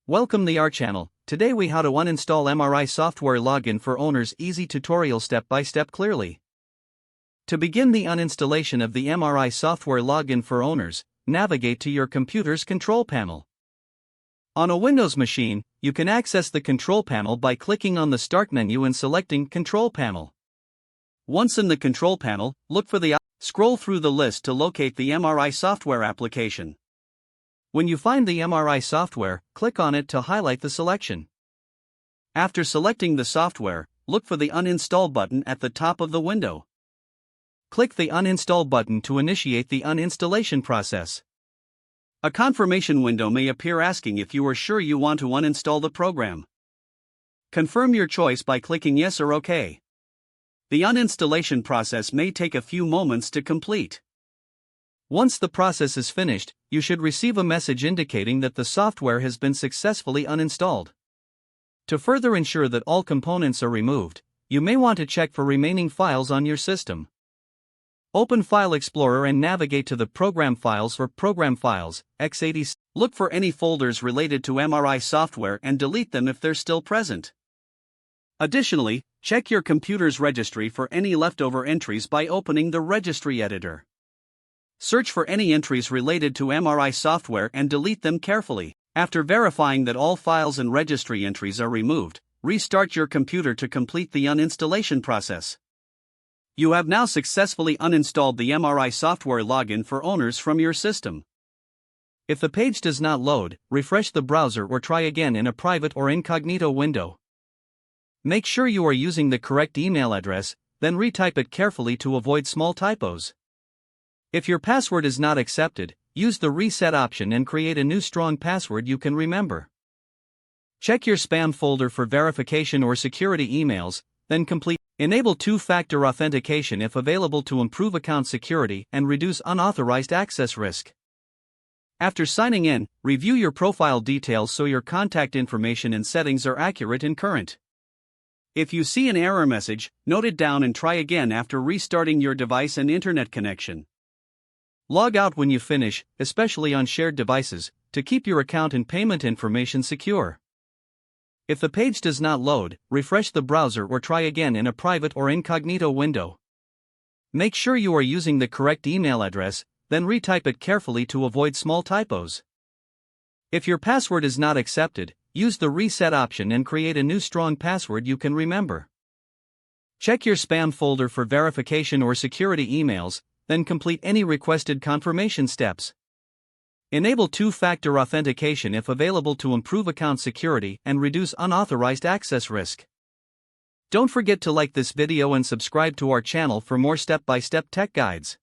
Welcome to our channel. Today we how to uninstall MRI Software login for owners. Easy tutorial step by step clearly. To begin the uninstallation of the MRI Software login for owners, navigate to your computer's control panel. On a Windows machine, you can access the control panel by clicking on the Start menu and selecting Control Panel. Once in the control panel, look for the scroll through the list to locate the MRI Software application. When you find the MRI software, click on it to highlight the selection. After selecting the software, look for the Uninstall button at the top of the window. Click the Uninstall button to initiate the uninstallation process. A confirmation window may appear asking if you are sure you want to uninstall the program. Confirm your choice by clicking Yes or OK. The uninstallation process may take a few moments to complete. Once the process is finished, you should receive a message indicating that the software has been successfully uninstalled. To further ensure that all components are removed, you may want to check for remaining files on your system. Open File Explorer and navigate to the Program Files for Program Files, x86. Look for any folders related to MRI software and delete them if they're still present. Additionally, check your computer's registry for any leftover entries by opening the Registry Editor. Search for any entries related to MRI software and delete them carefully. After verifying that all files and registry entries are removed, restart your computer to complete the uninstallation process. You have now successfully uninstalled the MRI software login for owners from your system. If the page does not load, refresh the browser or try again in a private or incognito window. Make sure you are using the correct email address, then retype it carefully to avoid small typos. If your password is not accepted, use the reset option and create a new strong password you can remember. Check your spam folder for verification or security emails, then complete. Enable two-factor authentication if available to improve account security and reduce unauthorized access risk. After signing in, review your profile details so your contact information and settings are accurate and current. If you see an error message, note it down and try again after restarting your device and internet connection. Log out when you finish, especially on shared devices, to keep your account and payment information secure. If the page does not load, refresh the browser or try again in a private or incognito window. Make sure you are using the correct email address, then retype it carefully to avoid small typos. If your password is not accepted, use the reset option and create a new strong password you can remember. Check your spam folder for verification or security emails, then complete any requested confirmation steps. Enable two-factor authentication if available to improve account security and reduce unauthorized access risk. Don't forget to like this video and subscribe to our channel for more step-by-step tech guides.